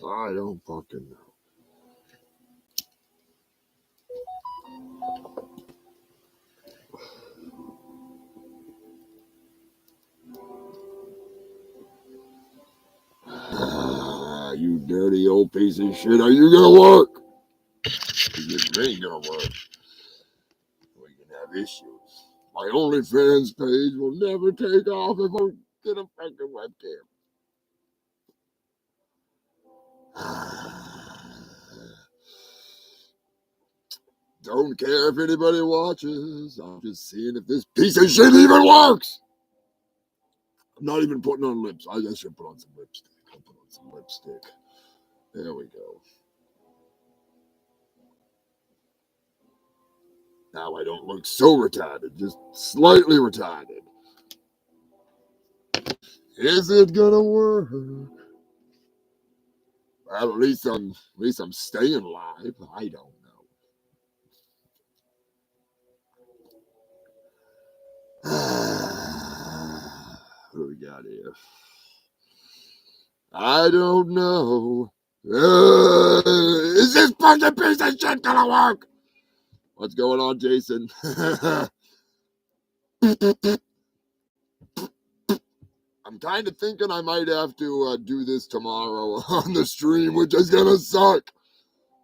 I don't fucking know. You dirty old piece of shit. Are you gonna work? It ain't gonna work. We can have issues. My OnlyFans page will never take off if I get a fucking webcam. Don't care if anybody watches. I'm just seeing if this piece of shit even works. I'm not even putting on lips. I should put on some lipstick. I'll put on some lipstick. There we go. Now I don't look so retarded, just slightly retarded. Is it gonna work? Well, at least I'm staying alive. I don't know. What do we got here? I don't know. Is this fucking piece of shit gonna work? What's going on, Jason? I'm kind of thinking I might have to do this tomorrow on the stream, which is gonna suck.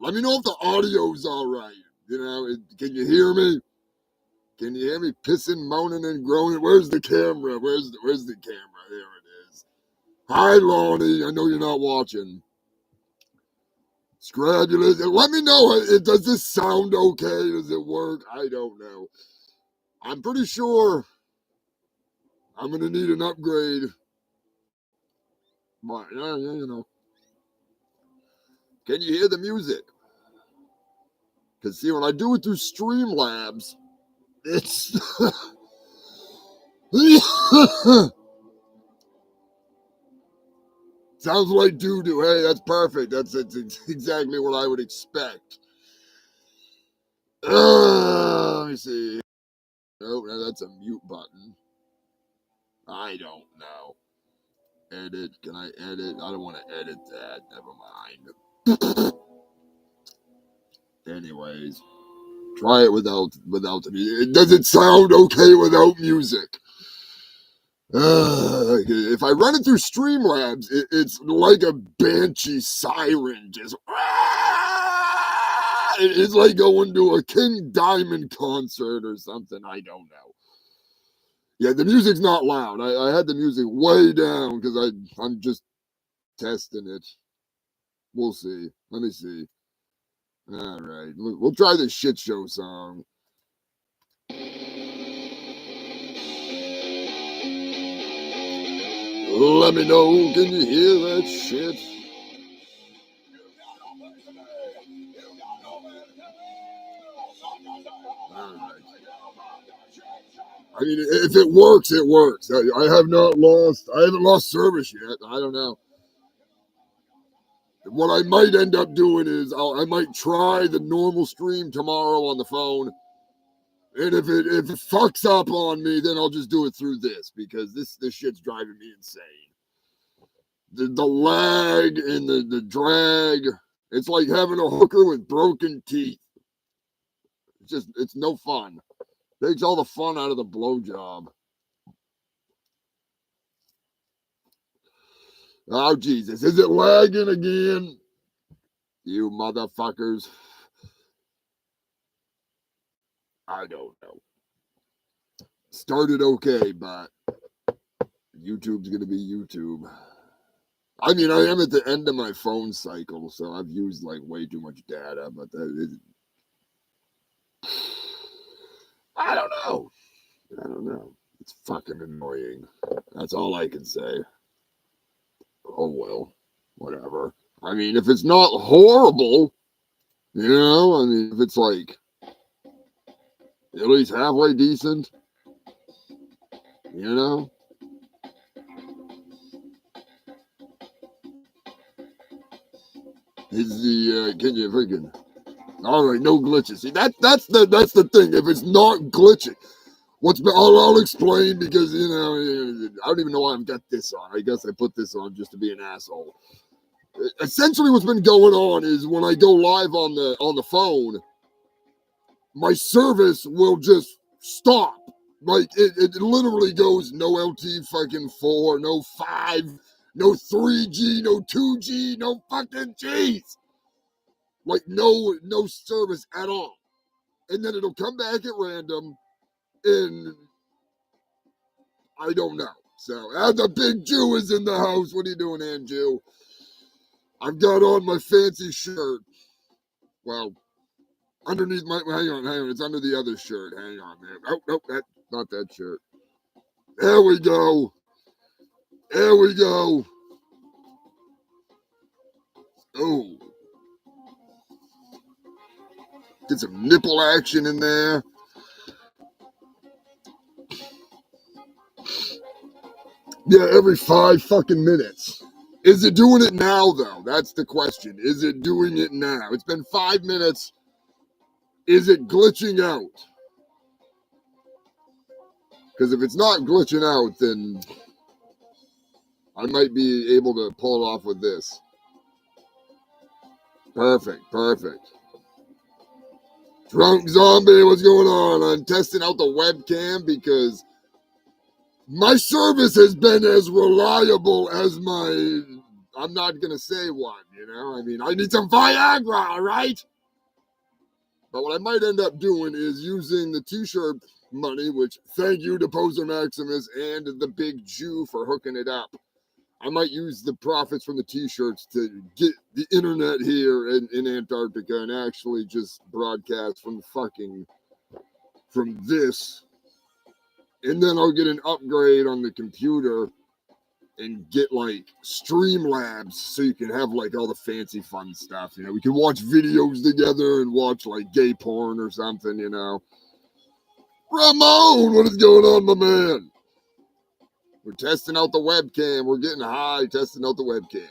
Let me know if the audio's all right. You know, can you hear me? Can you hear me pissing, moaning, and groaning? Where's the camera? Where's the camera? There it is. Hi, Lonnie. I know you're not watching. Scrabulous. Let me know. Does this sound okay? Does it work? I don't know. I'm pretty sure I'm going to need an upgrade. But, yeah, you know. Can you hear the music? Because, see, when I do it through Streamlabs, it's... Sounds like doo-doo. Hey, that's perfect. That's exactly what I would expect. Let me see. Oh, that's a mute button. I don't know. Edit. Can I edit? I don't want to edit that. Never mind. Anyways, try it without the music. Does it sound okay without music? If I run it through Streamlabs, it's like a banshee siren. Just it's like going to a King Diamond concert or something. I don't know. Yeah, the music's not loud. I had the music way down because I'm just testing it. We'll see. Let me see. All right, we'll try the shit show song. Let me know. Can you hear that shit? All right. I mean, if it works, it works. I haven't lost service yet. I don't know. What I might end up doing is I might try the normal stream tomorrow on the phone. And if it fucks up on me, then I'll just do it through this because this shit's driving me insane. The lag and the drag, it's like having a hooker with broken teeth. It's no fun. Takes all the fun out of the blowjob. Oh, Jesus. Is it lagging again? You motherfuckers. I don't know. Started okay, but YouTube's going to be YouTube. I mean, I am at the end of my phone cycle, so I've used like way too much data, but I don't know. It's fucking annoying. That's all I can say. Oh, well, whatever. I mean, if it's not horrible, you know, I mean, if it's like at least halfway decent, you know. Is the can you freaking all right? No glitches. See, that's the thing. If it's not glitching, I'll explain because you know I don't even know why I've got this on. I guess I put this on just to be an asshole. essentially what's been going on is when I go live on the phone, my service will just stop. Like it literally goes no LT fucking 4, no 5, no 3G, no 2G, no fucking G's. Like no service at all. And then it'll come back at random, and I don't know. So the big Jew is in the house. What are you doing, Aunt Jew? I've got on my fancy shirt. Well, underneath my hang on. It's under the other shirt. Hang on, man. Oh, nope, that's not that shirt. There we go. There we go. Oh. Get some nipple action in there. Yeah, every 5 fucking minutes. Is it doing it now, though? That's the question. Is it doing it now? It's been 5 minutes. Is it glitching out? Because if it's not glitching out, then I might be able to pull it off with this. Perfect. Drunk Zombie, what's going on? I'm testing out the webcam because my service has been as reliable as my... I'm not going to say one, you know? I mean, I need some Viagra, all right? But what I might end up doing is using the t-shirt money, which thank you to Poser Maximus and the Big Jew for hooking it up. I might use the profits from the t-shirts to get the internet here in Antarctica and actually just broadcast from this. And then I'll get an upgrade on the computer and get like Streamlabs so you can have like all the fancy fun stuff. You know, we can watch videos together and watch like gay porn or something, you know. Ramon, what is going on, my man? We're testing out the webcam. We're getting high testing out the webcam.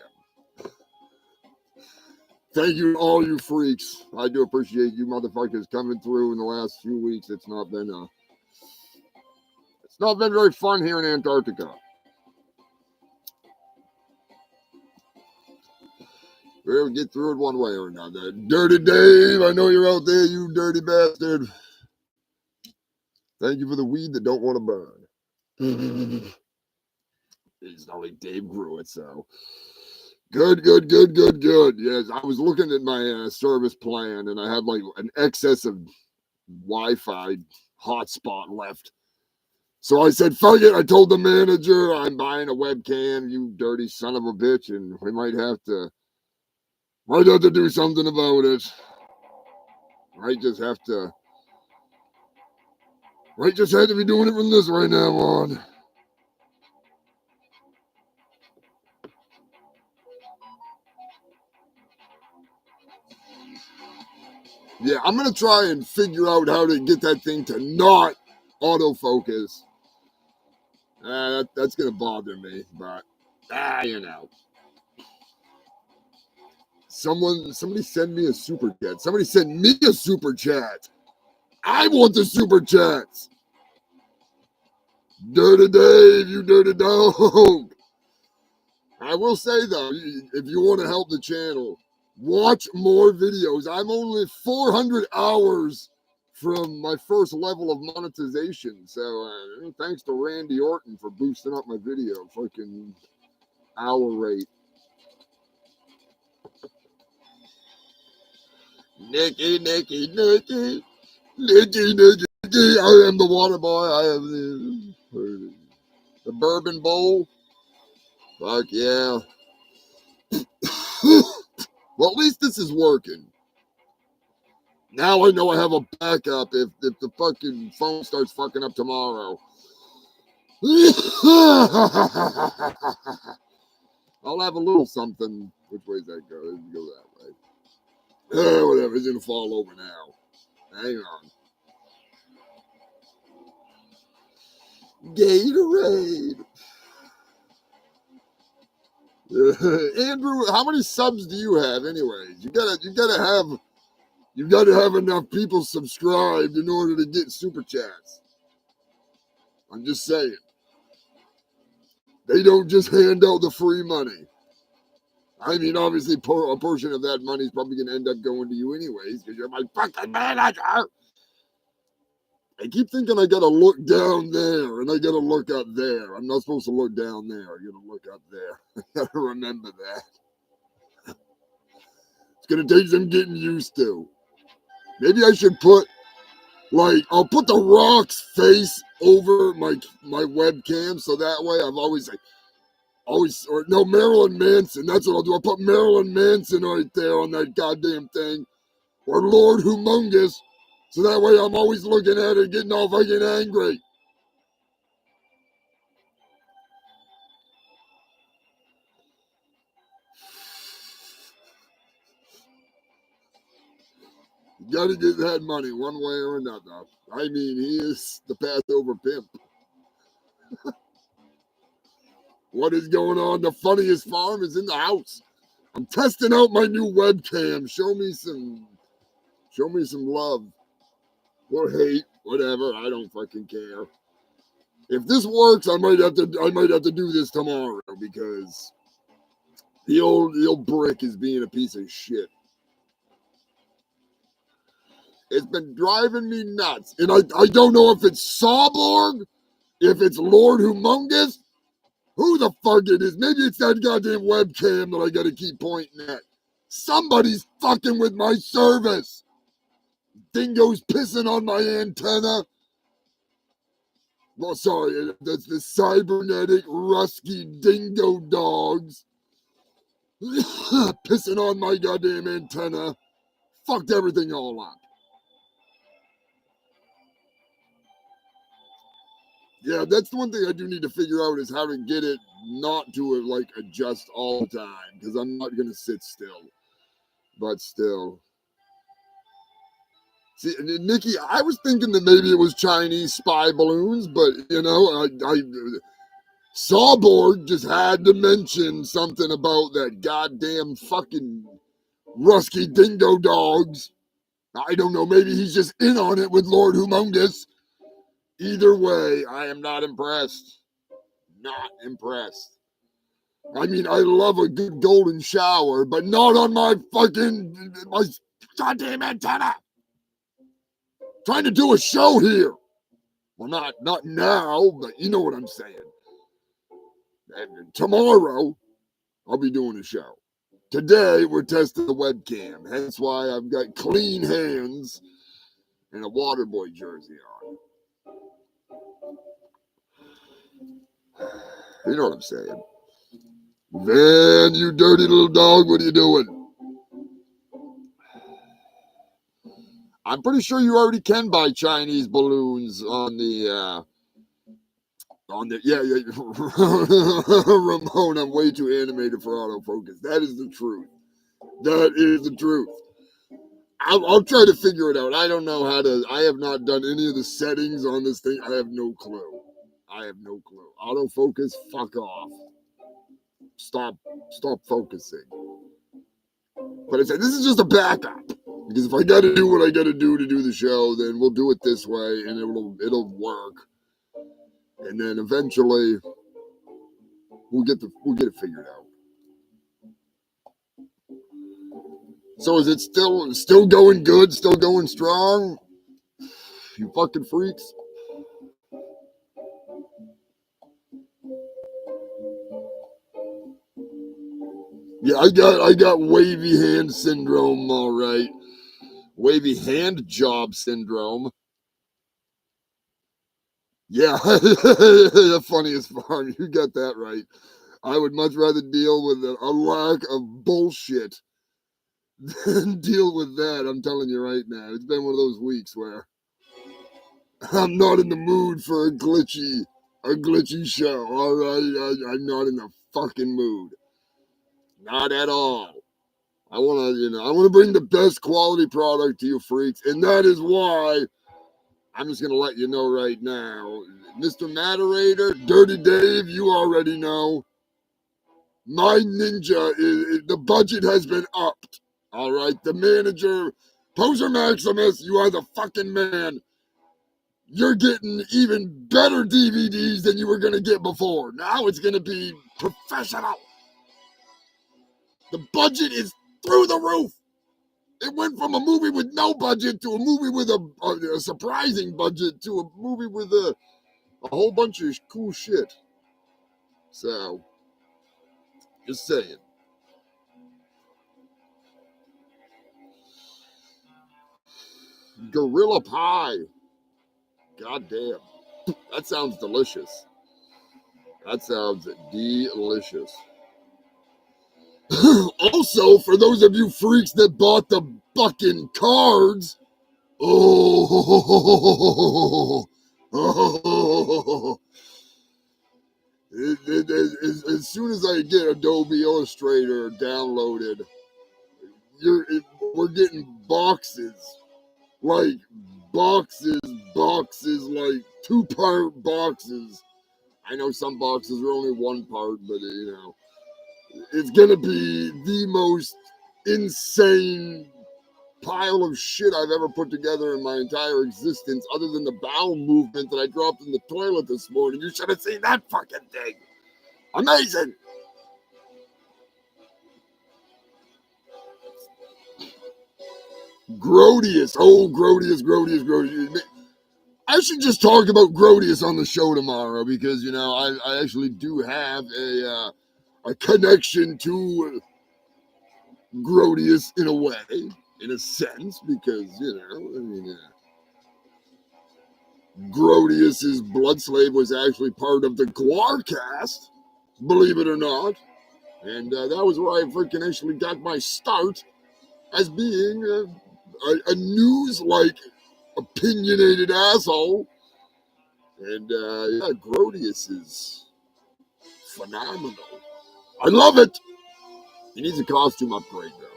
Thank you to all you freaks. I do appreciate you motherfuckers coming through in the last few weeks. It's not been very fun here in Antarctica. We'll get through it one way or another. Dirty Dave, I know you're out there, you dirty bastard. Thank you for the weed that don't want to burn. It's not like Dave grew it, so. Good. Yes, I was looking at my service plan, and I had like an excess of Wi-Fi hotspot left. So I said, fuck it. I told the manager I'm buying a webcam, you dirty son of a bitch, and we might have to do something about it. Might just have to be doing it from this right now on. Yeah, I'm going to try and figure out how to get that thing to not autofocus. That's going to bother me, but, you know. Somebody send me a super chat. Somebody send me a super chat. I want the super chats. Dirty Dave, you dirty dog. I will say, though, if you want to help the channel, watch more videos. I'm only 400 hours from my first level of monetization. So thanks to Randy Orton for boosting up my video fucking hour rate. Nicky. I am the water boy. I am the bourbon bowl. Fuck yeah. Well, at least this is working. Now I know I have a backup if the fucking phone starts fucking up tomorrow. I'll have a little something. Which way does that go? It doesn't go that way. Whatever. It's going to fall over now. Hang on. Gatorade. Andrew, how many subs do you have anyways? You gotta have enough people subscribed in order to get super chats. I'm just saying. They don't just hand out the free money. I mean, obviously, a portion of that money is probably going to end up going to you anyways, because you're my fucking manager. I keep thinking I got to look down there, and I got to look up there. I'm not supposed to look down there. I got to look up there. I got to remember that. It's going to take some getting used to. Maybe I should put, like, I'll put the Rock's face over my webcam, so that way I've always, or no, Marilyn Manson. That's what I'll do. I'll put Marilyn Manson right there on that goddamn thing. Or Lord Humongous. So that way I'm always looking at it, getting all fucking angry. You gotta get that money one way or another. I mean, he is the Passover pimp. What is going on? The funniest farm is in the house. I'm testing out my new webcam. Show me some love. Or hate, whatever. I don't fucking care. If this works, I might have to do this tomorrow because the old brick is being a piece of shit. It's been driving me nuts. And I don't know if it's Sawborg, if it's Lord Humongous, who the fuck it is. Maybe it's that goddamn webcam that I gotta keep pointing at. Somebody's fucking with my service. Dingo's pissing on my antenna. Well, sorry, that's the cybernetic rusky dingo dogs. Pissing on my goddamn antenna. Fucked everything all up. Yeah, that's the one thing I do need to figure out is how to get it not to like adjust all the time, because I'm not gonna sit still. But still. See, Nikki, I was thinking that maybe it was Chinese spy balloons, but you know, Sawborg just had to mention something about that goddamn fucking rusky dingo dogs. I don't know, maybe he's just in on it with Lord Humongous. Either way, I am not impressed. Not impressed. I mean, I love a good golden shower, but not on my goddamn antenna. Trying to do a show here. Well, not now, but you know what I'm saying. And tomorrow, I'll be doing a show. Today, we're testing the webcam. Hence why I've got clean hands and a Waterboy jersey on. You know what I'm saying. Man, you dirty little dog, what are you doing? I'm pretty sure you already can buy Chinese balloons on the yeah. Ramon, I'm way too animated for autofocus. That is the truth. That is the truth. I'll try to figure it out. I don't know how to. I have not done any of the settings on this thing. I have no clue. Autofocus, fuck off. Stop focusing. But I said this is just a backup. Because if I got to do what I got to do the show, then we'll do it this way, and it'll work. And then eventually, we'll get it figured out. So is it still going good? Still going strong? You fucking freaks. Yeah, I got wavy hand syndrome, all right. Wavy hand job syndrome. Yeah, the funniest farm. You got that right. I would much rather deal with a lack of bullshit than deal with that. I'm telling you right now. It's been one of those weeks where I'm not in the mood for a glitchy show. All right, I'm not in the fucking mood. Not at all. I want to bring the best quality product to you freaks, and that is why I'm just gonna let you know right now, Mr. Moderator, Dirty Dave, you already know. My ninja the budget has been upped. All right, the manager, Poser Maximus, you are the fucking man. You're getting even better DVDs than you were gonna get before. Now it's gonna be professional. The budget is through the roof. It went from a movie with no budget to a movie with a surprising budget to a movie with a whole bunch of cool shit. So, just saying. Gorilla pie. God damn. That sounds delicious. That sounds delicious. Also, for those of you freaks that bought the fucking cards, oh, as soon as I get Adobe Illustrator downloaded, we're getting boxes, like 2-part boxes. I know some boxes are only 1 part, but it's gonna be the most insane pile of shit I've ever put together in my entire existence, other than the bowel movement that I dropped in the toilet this morning. You should have seen that fucking thing. Amazing. Grodius. Oh, Grodius. I should just talk about Grodius on the show tomorrow because, I actually do have a connection to Grodius in a way, in a sense, because, Grodius's blood slave was actually part of the Guar cast, believe it or not. And that was where I freaking actually got my start as being a news-like, opinionated asshole. And Grodius is phenomenal. I love it. He needs a costume upgrade, though.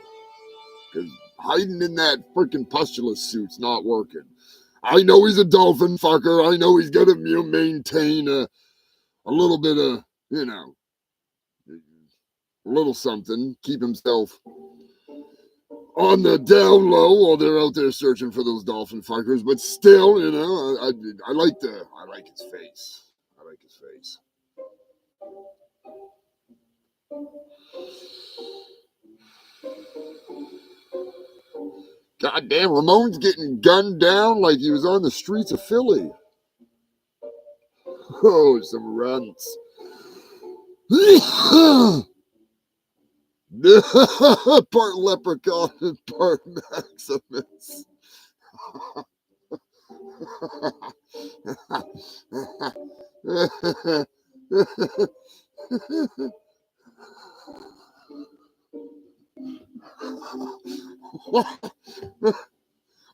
Because hiding in that freaking pustulous suit's not working. I know he's a dolphin fucker. I know he's got to maintain a little bit of, a little something. Keep himself on the down low while they're out there searching for those dolphin fuckers. But still, I like his face. I like his face. Goddamn, Ramon's getting gunned down like he was on the streets of Philly. Oh, some runts. Part leprechaun and part Maximus.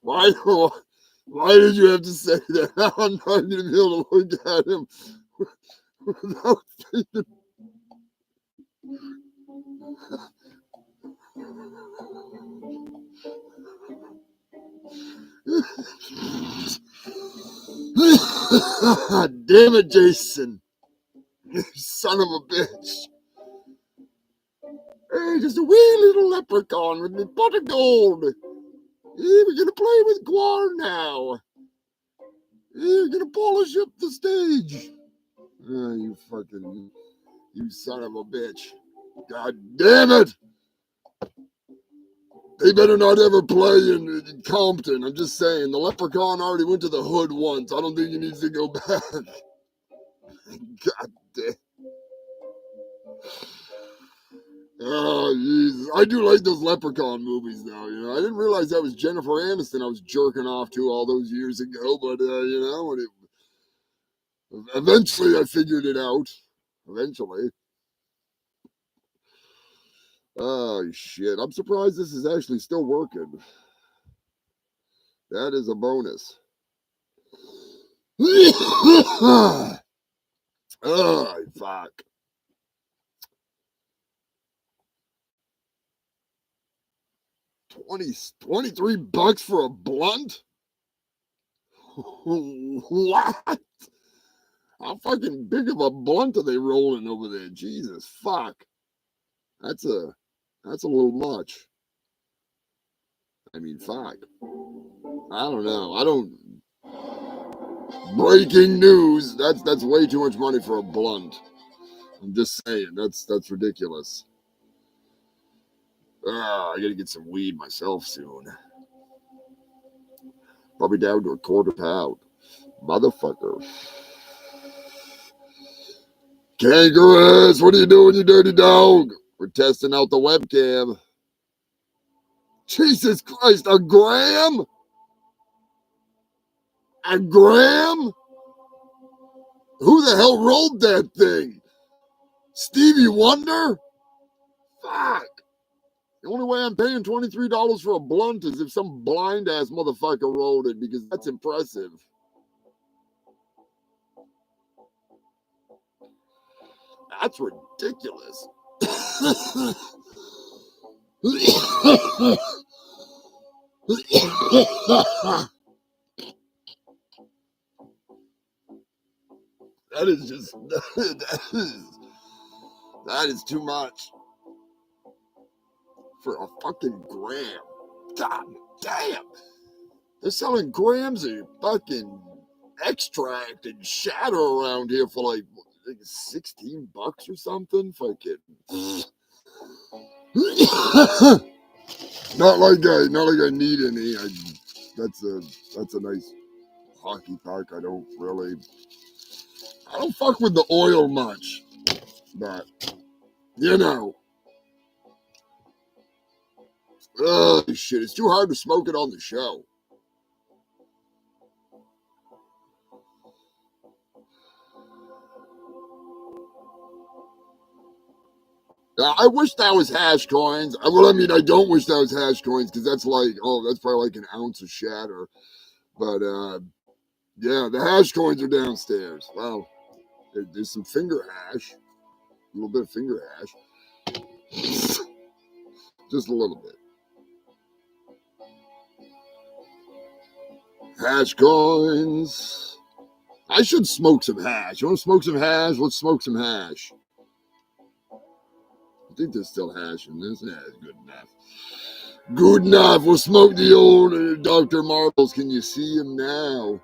Why did you have to say that? I'm not going to be able to look at him without thinking. Damn it, Jason. You son of a bitch. Hey, just a wee little leprechaun with me pot of gold. Hey, we're gonna play with Guar now. Hey, we're gonna polish up the stage. Oh, you son of a bitch. God damn it. They better not ever play in Compton. I'm just saying, the leprechaun already went to the hood once. I don't think he needs to go back. God damn. Oh, Jesus. I do like those leprechaun movies, though. I didn't realize that was Jennifer Aniston I was jerking off to all those years ago, but, eventually I figured it out. Eventually. Oh, shit. I'm surprised this is actually still working. That is a bonus. Oh, fuck. 23 bucks for a blunt? What? How fucking big of a blunt are they rolling over there? Jesus, fuck. That's a little much. I mean, fuck. I don't know. Breaking news. That's way too much money for a blunt. I'm just saying. That's ridiculous. I gotta get some weed myself soon. Probably down to a quarter pound. Motherfucker. Kangaroos, what are you doing, you dirty dog? We're testing out the webcam. Jesus Christ, a gram? A gram? Who the hell rolled that thing? Stevie Wonder? Fuck. The only way I'm paying $23 for a blunt is if some blind ass motherfucker rolled it, because that's impressive. That's ridiculous. That is just that is too much for a fucking gram. God damn. They're selling grams of fucking extract and shatter around here for like 16 bucks or something. Fucking not like I need any. That's a nice hockey puck. I don't fuck with the oil much, but you know, shit, it's too hard to smoke it on the show. I wish that was hash coins. Well, I mean, I don't wish that was hash coins, because that's like, that's probably like an ounce of shatter. But yeah, the hash coins are downstairs. Well, there's some finger hash, a little bit of finger hash, just a little bit. Hash coins. I should smoke some hash. You want to smoke some hash? Let's smoke some hash. I think there's still hash in this. Yeah, it's good enough. Good enough. We'll smoke the old Dr. Marbles. Can you see him now?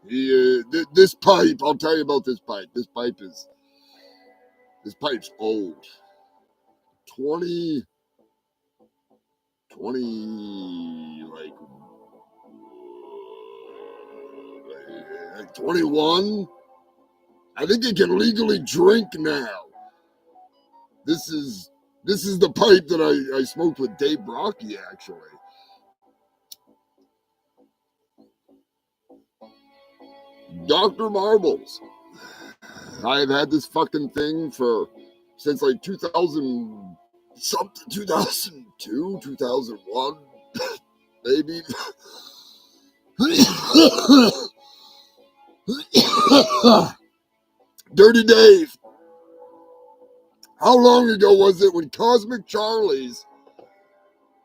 This pipe. I'll tell you about this pipe. This pipe's old. 20, like 21. I think you can legally drink now. This is the pipe that I smoked with Dave Brocky, actually. Dr. Marbles. I've had this fucking thing since like 2000 something, 2002, 2001, maybe. Dirty Dave. How long ago was it when Cosmic Charlie's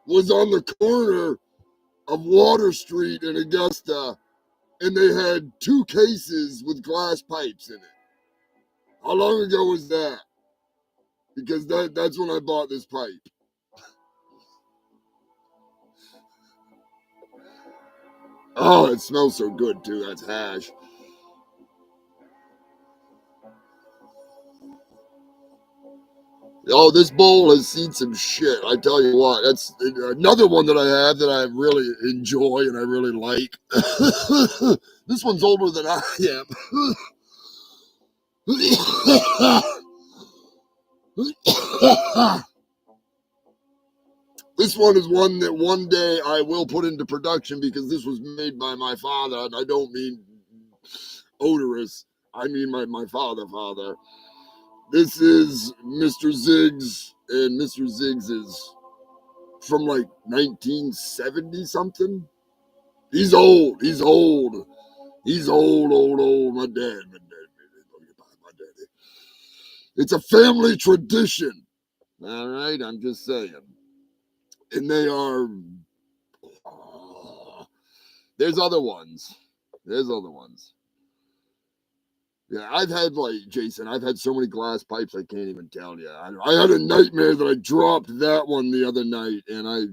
was on the corner of Water Street in Augusta, and they had 2 cases with glass pipes in it? How long ago was that? Because that's when I bought this pipe. Oh, it smells so good too. That's hash. Oh, this bowl has seen some shit. I tell you what, that's another one that I have that I really enjoy and I really like. This one's older than I am. This one is one that one day I will put into production, because this was made by my father, and I don't mean odorous. I mean my father. This is Mr. Ziggs, and Mr. Ziggs is from like 1970 something. He's old. My dad. It's a family tradition. All right, I'm just saying. And they are. There's other ones. Yeah, I've had so many glass pipes I can't even tell you. I had a nightmare that I dropped that one the other night, and I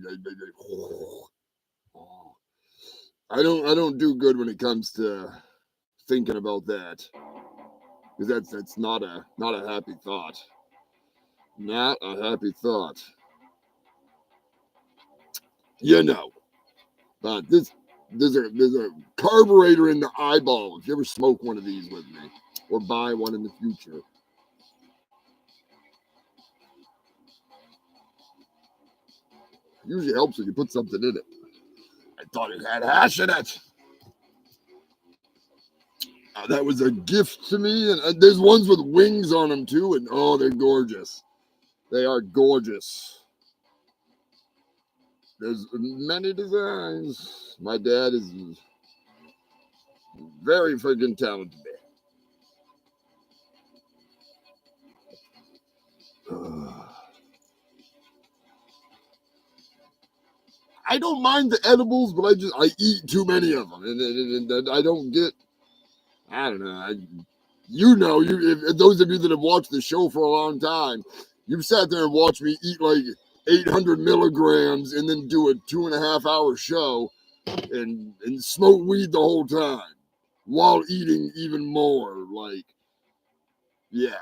don't do good when it comes to thinking about that, because that's not a happy thought. Not a happy thought. you know. But there's a carburetor in the eyeball. If you ever smoke one of these with me, or buy one in the future. Usually helps when you put something in it. I thought it had hash in it. That was a gift to me, and there's ones with wings on them too, and oh, they're gorgeous. They are gorgeous. There's many designs. My dad is very freaking talented. I don't mind the edibles, but I eat too many of them, and I don't get. I don't know. If those of you that have watched the show for a long time, you've sat there and watched me eat like 800 milligrams and then do a 2.5 hour show and smoke weed the whole time while eating even more. Like, yeah.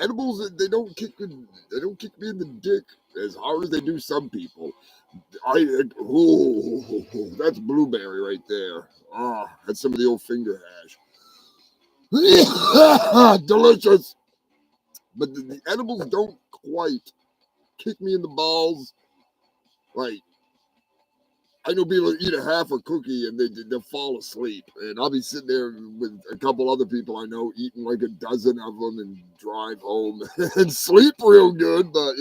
Edibles, they don't kick me in the dick as hard as they do some people. That's blueberry right there. That's some of the old finger hash. Delicious. But the edibles don't quite kick me in the balls. Like, I know people eat a half a cookie and they'll fall asleep. And I'll be sitting there with a couple other people I know eating like a dozen of them and drive home and sleep real good. But,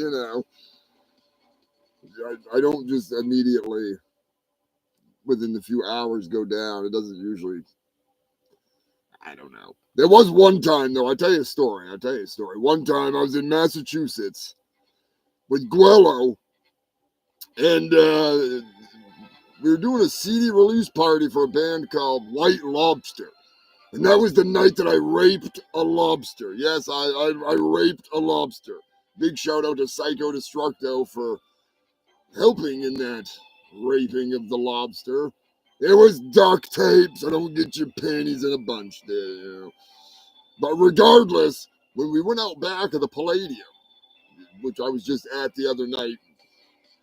I don't just immediately, within a few hours, go down. It doesn't usually, I don't know. There was one time, though. I'll tell you a story. One time I was in Massachusetts with Guello, and we were doing a CD release party for a band called White Lobster. And that was the night that I raped a lobster. Yes, I raped a lobster. Big shout out to Psycho Destructo for helping in that raping of the lobster. There was duct tape, so don't get your panties in a bunch there. But regardless, when we went out back of the Palladium, which I was just at the other night,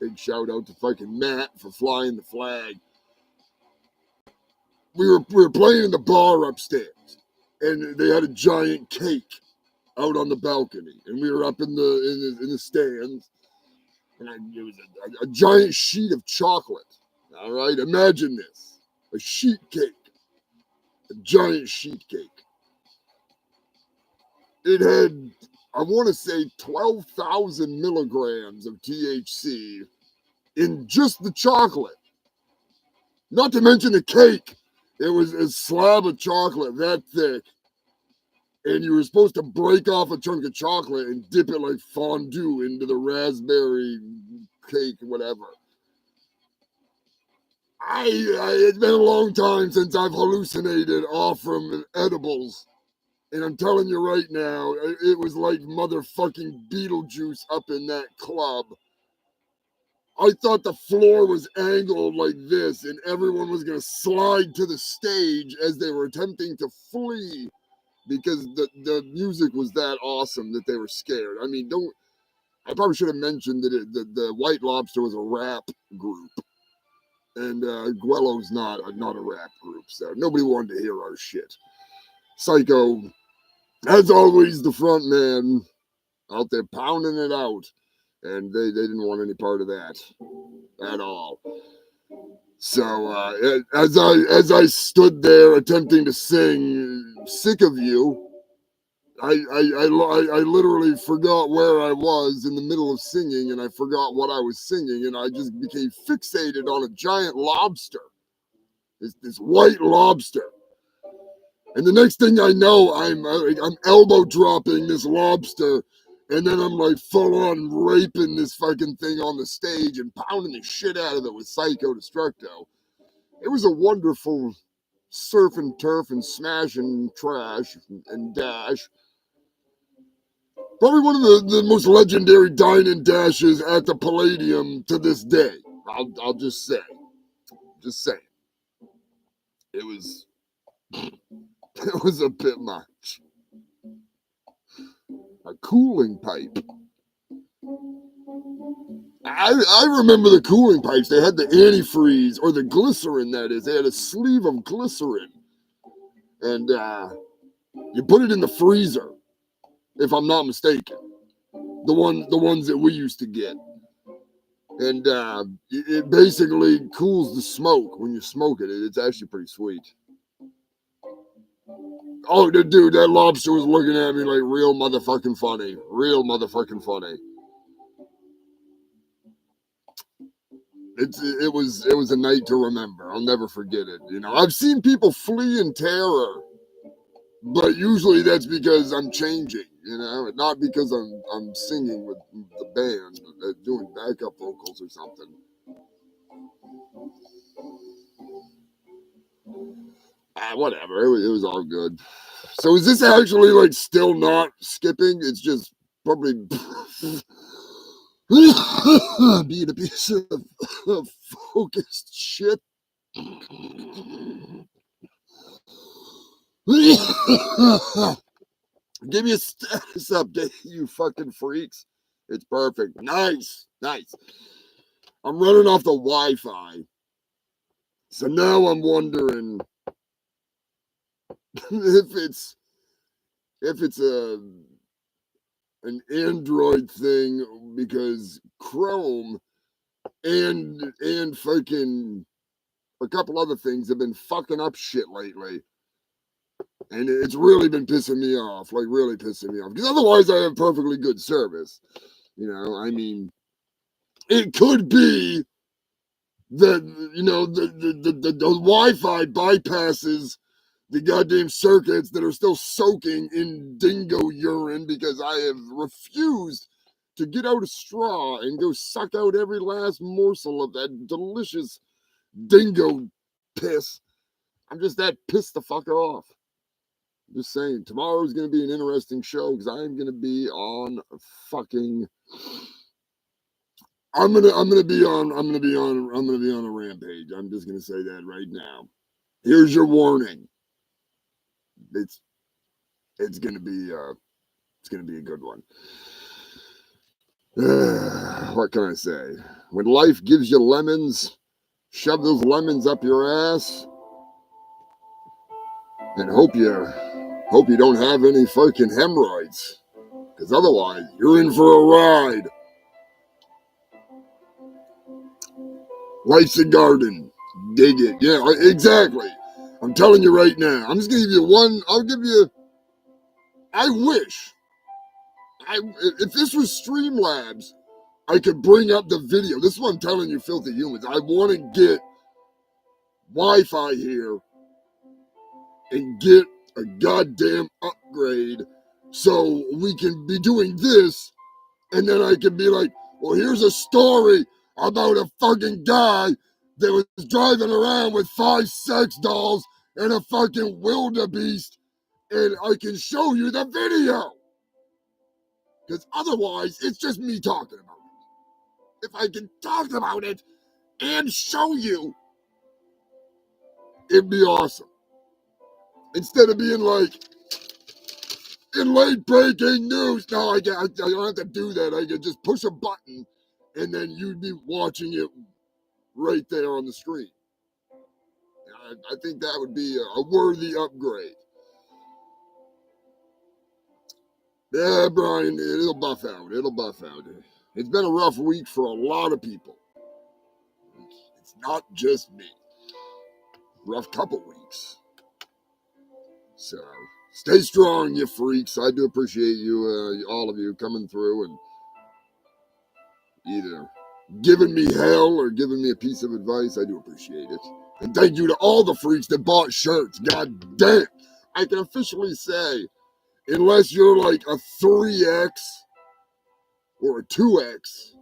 big shout out to fucking Matt for flying the flag. We were playing in the bar upstairs, and they had a giant cake out on the balcony, and we were up in the stands, and it was a giant sheet of chocolate. All right, imagine this: a sheet cake, a giant sheet cake. It had, I want to say, 12,000 milligrams of THC in just the chocolate. Not to mention the cake. It was a slab of chocolate that thick. And you were supposed to break off a chunk of chocolate and dip it like fondue into the raspberry cake, whatever. It's been a long time since I've hallucinated off from edibles. And I'm telling you right now, it was like motherfucking Beetlejuice up in that club. I thought the floor was angled like this and everyone was going to slide to the stage as they were attempting to flee because the music was that awesome that they were scared. I mean, I probably should have mentioned that the White Lobster was a rap group. And Guello's not a rap group, so nobody wanted to hear our shit. Psycho, as always, the front man out there pounding it out, and they didn't want any part of that at all. So as I stood there attempting to sing "Sick of You," I literally forgot where I was in the middle of singing, and I forgot what I was singing, and I just became fixated on a giant lobster, this white lobster. And the next thing I know, I'm elbow dropping this lobster, and then I'm like full on raping this fucking thing on the stage and pounding the shit out of it with Psycho Destructo. It was a wonderful surf and turf and smash and trash and dash. Probably one of the most legendary dine and dashes at the Palladium to this day. I'll just say. Just say. It was It was a bit much. A cooling pipe. I remember the cooling pipes. They had the antifreeze, or the glycerin, that is. They had a sleeve of glycerin. And you put it in the freezer, if I'm not mistaken. The ones that we used to get. And it basically cools the smoke when you smoke it. It's actually pretty sweet. Oh, dude, that lobster was looking at me like real motherfucking funny. Real motherfucking funny. It was a night to remember. I'll never forget it. You know, I've seen people flee in terror, but usually that's because I'm changing. You know, not because I'm singing with the band, doing backup vocals or something. Whatever. It was all good. So is this actually like still not skipping? It's just probably being a piece of focused shit. Give me a status update, you fucking freaks. It's perfect. Nice. I'm running off the Wi-Fi. So now I'm wondering if it's an Android thing, because Chrome and fucking a couple other things have been fucking up shit lately. And it's really been pissing me off, like really pissing me off. Because otherwise I have perfectly good service. You know, I mean, it could be that, you know, the Wi-Fi bypasses the goddamn circuits that are still soaking in dingo urine, because I have refused to get out a straw and go suck out every last morsel of that delicious dingo piss. I'm just that pissed the fuck off. Just saying, tomorrow's gonna be an interesting show because I'm gonna be on fucking. I'm gonna be on a rampage. I'm just gonna say that right now. Here's your warning. It's gonna be a good one. What can I say? When life gives you lemons, shove those lemons up your ass, and hope you don't have any fucking hemorrhoids, because otherwise you're in for a ride. Life's a garden. Dig it. Yeah, exactly. I'm telling you right now. I'm just gonna give you one. I wish. If this was Streamlabs, I could bring up the video. This is what I'm telling you, filthy humans. I want to get Wi-Fi here and get a goddamn upgrade so we can be doing this, and then I can be like, well, here's a story about a fucking guy that was driving around with 5 sex dolls and a fucking wildebeest, and I can show you the video. Because otherwise, it's just me talking about it. If I can talk about it and show you, it'd be awesome. Instead of being like, in late breaking news. No, I don't have to do that. I can just push a button and then you'd be watching it right there on the screen. I think that would be a worthy upgrade. Yeah, Brian, it'll buff out. It's been a rough week for a lot of people. It's not just me. Rough couple weeks. So stay strong, you freaks. I do appreciate you, all of you, coming through and either giving me hell or giving me a piece of advice. I do appreciate it. And thank you to all the freaks that bought shirts. God damn. I can officially say, unless you're like a 3X or a 2X,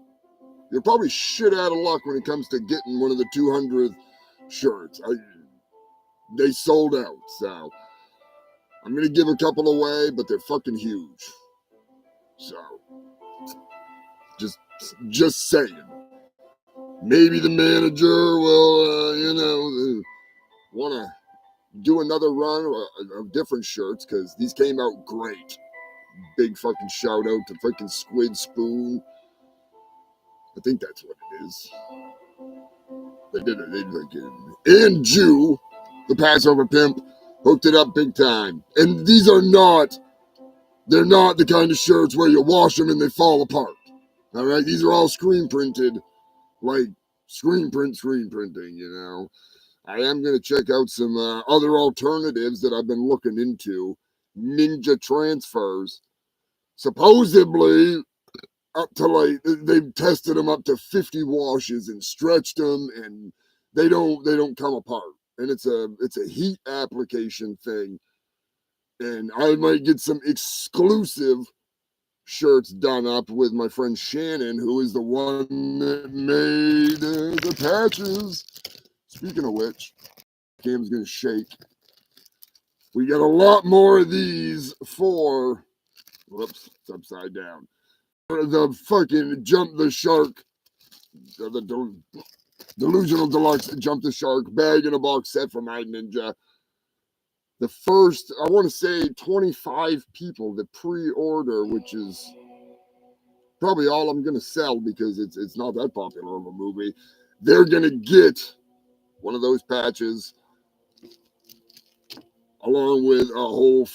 you're probably shit out of luck when it comes to getting one of the 200th shirts. They sold out, so I'm going to give a couple away, but they're fucking huge. So, just saying. Maybe the manager will, want to do another run of different shirts because these came out great. Big fucking shout out to freaking Squid Spoon. I think that's what it is. They did it. They fucking and Jew, the Passover pimp, hooked it up big time. And these are not. They're not the kind of shirts where you wash them and they fall apart. All right, these are all screen printed, like screen printing. You know. I am going to check out some other alternatives that I've been looking into. Ninja transfers. Supposedly, up to like, they've tested them up to 50 washes and stretched them, and they don't come apart. And it's a heat application thing. And I might get some exclusive shirts done up with my friend Shannon, who is the one that made the patches. Speaking of which, cam's gonna shake. We got a lot more of these for, whoops, it's upside down. The fucking Jump the Shark, the Delusional Deluxe Jump the Shark bag in a box set from My Ninja. The first, I want to say 25 people that pre-order, which is probably all I'm gonna sell because it's not that popular of a movie. They're gonna get one of those patches along with a whole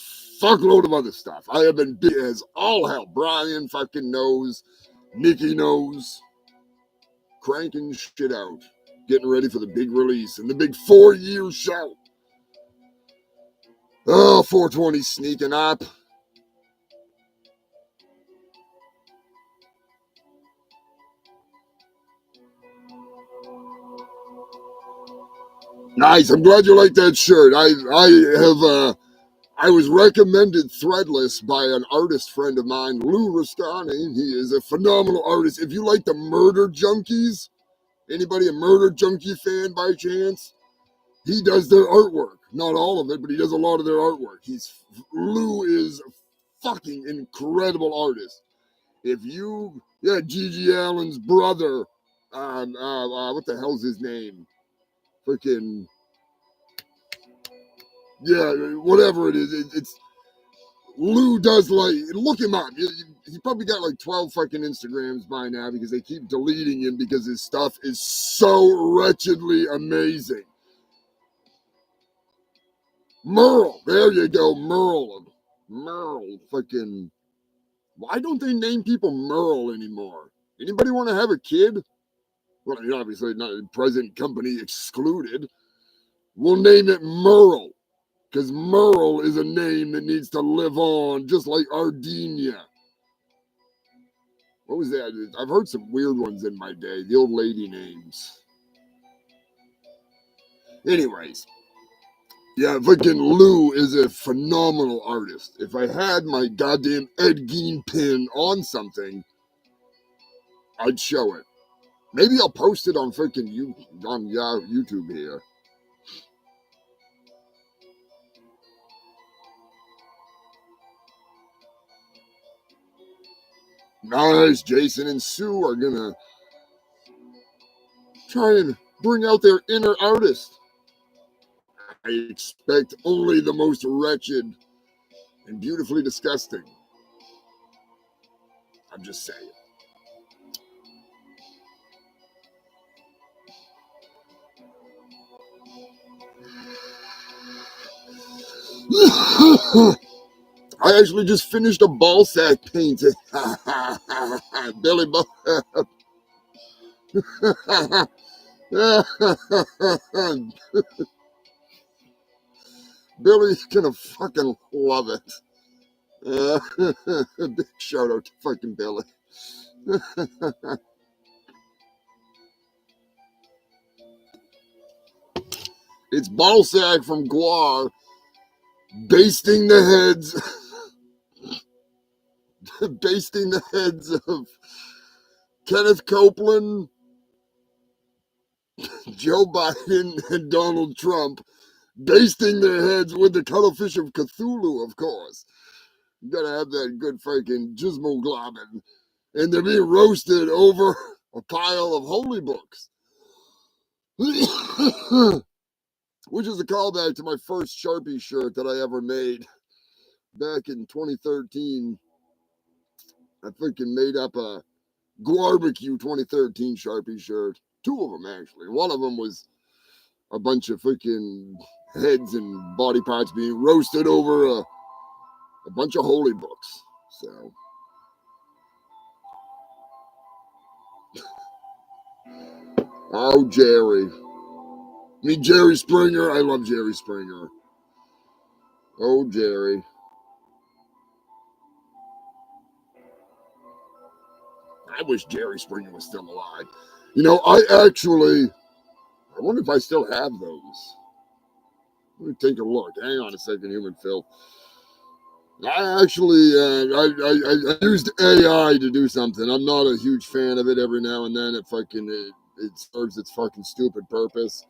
fuckload of other stuff. I have been big as all hell. Brian fucking knows. Nikki knows. Cranking shit out. Getting ready for the big release and the big 4-year show. Oh, 420 sneaking up. Nice. I'm glad you like that shirt. I was recommended Threadless by an artist friend of mine, Lou Ruscani. He is a phenomenal artist. If you like the Murder Junkies, anybody a Murder Junkie fan by chance? He does their artwork. Not all of it, but he does a lot of their artwork. Lou is a fucking incredible artist. If you, yeah, Gigi Allen's brother, what the hell's his name? Freaking, yeah, whatever it is. It's Lou does like, look him up. He probably got like 12 fucking Instagrams by now because they keep deleting him because his stuff is so wretchedly amazing. Merle, there you go, Merle, fucking. Why don't they name people Merle anymore? Anybody want to have a kid? Well, obviously not present company excluded. We'll name it Merle. Because Merle is a name that needs to live on, just like Ardenia. What was that? I've heard some weird ones in my day. The old lady names. Anyways. Yeah, fucking Lou is a phenomenal artist. If I had my goddamn Ed Gein pin on something, I'd show it. Maybe I'll post it on freaking YouTube here. Nice. Jason and Sue are gonna try and bring out their inner artist. I expect only the most wretched and beautifully disgusting. I'm just saying. I actually just finished a ball sack painting. Billy Bob. Billy's gonna fucking love it. Big shout out to fucking Billy. It's Ballsack from Guar basting the heads of Kenneth Copeland, Joe Biden, and Donald Trump, basting their heads with the cuttlefish of Cthulhu, of course. You gotta have that good freaking gizmoglobin. And they're being roasted over a pile of holy books. which is a callback to my first Sharpie shirt that I ever made back in 2013. I freaking made up a Barbecue 2013 Sharpie shirt. Two of them, actually. One of them was a bunch of freaking heads and body parts being roasted over a bunch of holy books. So, oh, Jerry. I mean, Jerry Springer. I love Jerry Springer. Oh, Jerry. I wish Jerry Springer was still alive. You know, I wonder if I still have those. Let me take a look. Hang on a second, Human Phil. I actually, I used AI to do something. I'm not a huge fan of it. Every now and then it serves its fucking stupid purpose.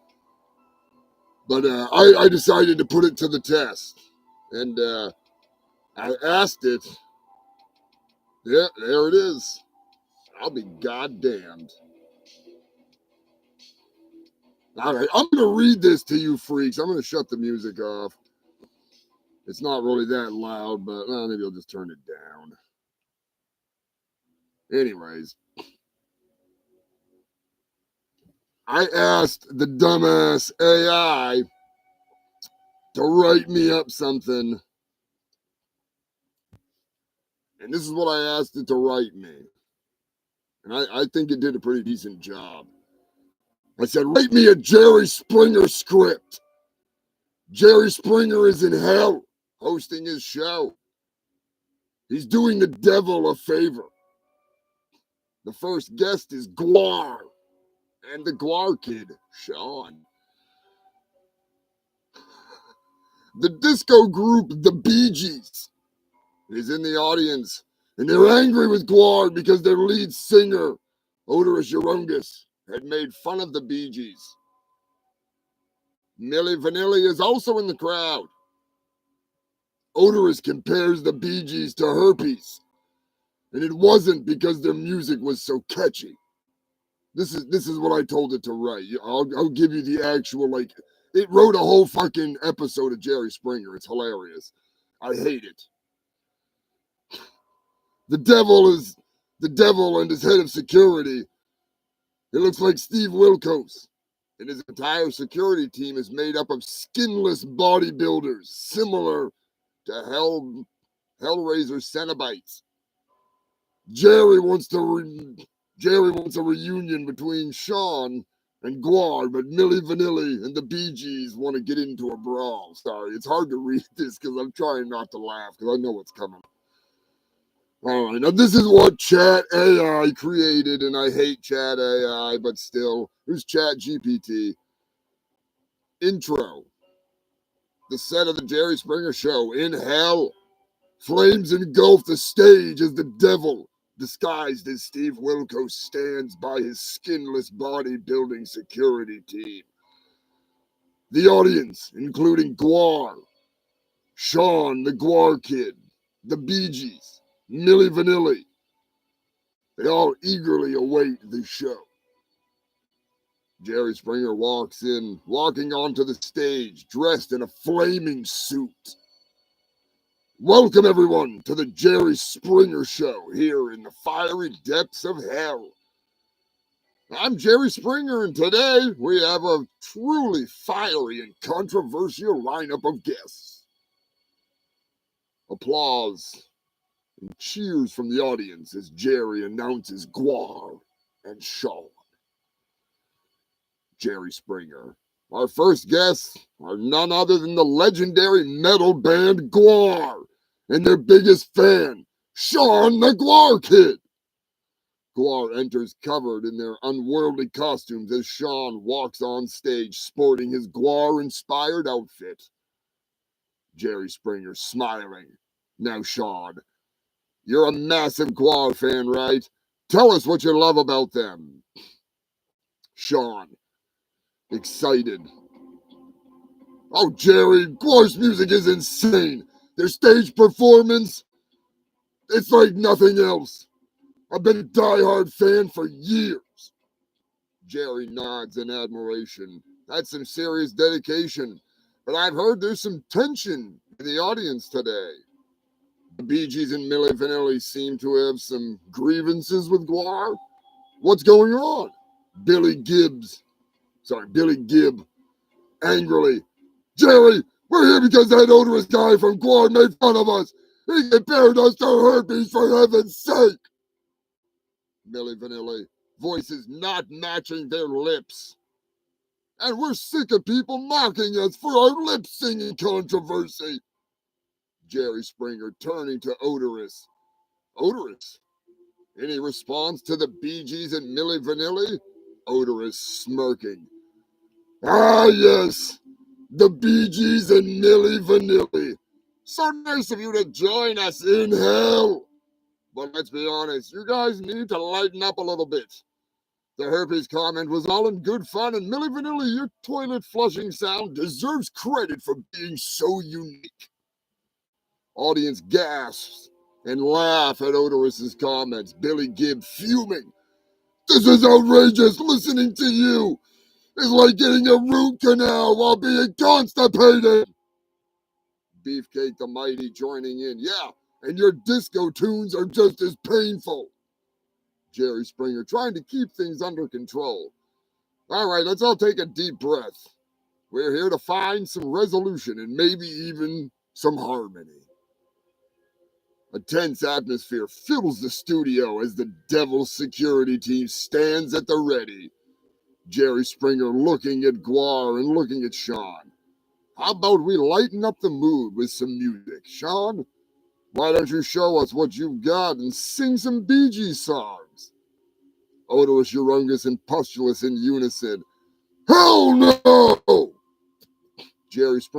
But I decided to put it to the test. And I asked it. Yeah, there it is. I'll be goddamned. All right, I'm going to read this to you freaks. I'm going to shut the music off. It's not really that loud, but maybe I'll just turn it down. Anyways, I asked the dumbass AI to write me up something. And this is what I asked it to write me. And I think it did a pretty decent job. I said, write me a Jerry Springer script. Jerry Springer is in hell hosting his show. He's doing the devil a favor. The first guest is Guar and the Guar kid, Sean. The disco group, the Bee Gees, is in the audience, and they're angry with Guar because their lead singer, Odorous Urungus, had made fun of the Bee Gees. Milli Vanilli is also in the crowd. Odorous compares the Bee Gees to herpes, and it wasn't because their music was so catchy. This is what I told it to write. I'll give you the actual, like, it wrote a whole fucking episode of Jerry Springer. It's hilarious. I hate it. The devil and his head of security. It looks like Steve Wilkos. And his entire security team is made up of skinless bodybuilders, similar to Hellraiser Cenobites. Jerry wants a reunion between Sean and Guar, but Milli Vanilli and the Bee Gees want to get into a brawl. Sorry, it's hard to read this because I'm trying not to laugh because I know what's coming. All right, now this is what Chat AI created, and I hate Chat AI, but still, here's Chat GPT. Intro. The set of the Jerry Springer Show in hell. Flames engulf the stage as the devil, disguised as Steve Wilkos, stands by his skinless bodybuilding security team. The audience, including Guar, Sean the Guar Kid, the Bee Gees, Milli Vanilli, they all eagerly await the show. Jerry Springer walking onto the stage, dressed in a flaming suit. Welcome, everyone, to the Jerry Springer Show here in the fiery depths of hell. I'm Jerry Springer, and today we have a truly fiery and controversial lineup of guests. Applause and cheers from the audience as Jerry announces Guar and Sean. Jerry Springer. Our first guests are none other than the legendary metal band Guar and their biggest fan, Sean the Guar Kid. Guar enters covered in their unworldly costumes as Sean walks on stage sporting his Guar-inspired outfit. Jerry Springer smiling. Now, Sean, you're a massive Guar fan, right? Tell us what you love about them. Sean, excited. Oh, Jerry, Guar's music is insane. Their stage performance, it's like nothing else. I've been a diehard fan for years. Jerry nods in admiration. That's some serious dedication. But I've heard there's some tension in the audience today. The Bee Gees and Milli Vanilli seem to have some grievances with Guar. What's going on? Billy Gibb, angrily. Jerry, we're here because that odorous guy from Guar made fun of us. He compared us to herpes, for heaven's sake. Milli Vanilli, voices not matching their lips. And we're sick of people mocking us for our lip-singing controversy. Jerry Springer turning to Odorous. Odorous, any response to the Bee Gees and Milli Vanilli? Odorous smirking. Ah, yes, the Bee Gees and Milli Vanilli. So nice of you to join us in hell. But let's be honest, you guys need to lighten up a little bit. The herpes comment was all in good fun, and Milli Vanilli, your toilet flushing sound deserves credit for being so unique. Audience gasps and laugh at Odorous's comments. Billy Gibb fuming. This is outrageous. Listening to you is like getting a root canal while being constipated. Beefcake the Mighty joining in. Yeah, and your disco tunes are just as painful. Jerry Springer trying to keep things under control. All right, let's all take a deep breath. We're here to find some resolution and maybe even some harmony. A tense atmosphere fills the studio as the Devil's security team stands at the ready. Jerry Springer looking at Guar and looking at Sean. How about we lighten up the mood with some music? Sean, why don't you show us what you've got and sing some Bee Gees songs? Odorous, Urungus, and Pustulous in unison. Hell no! Jerry Springer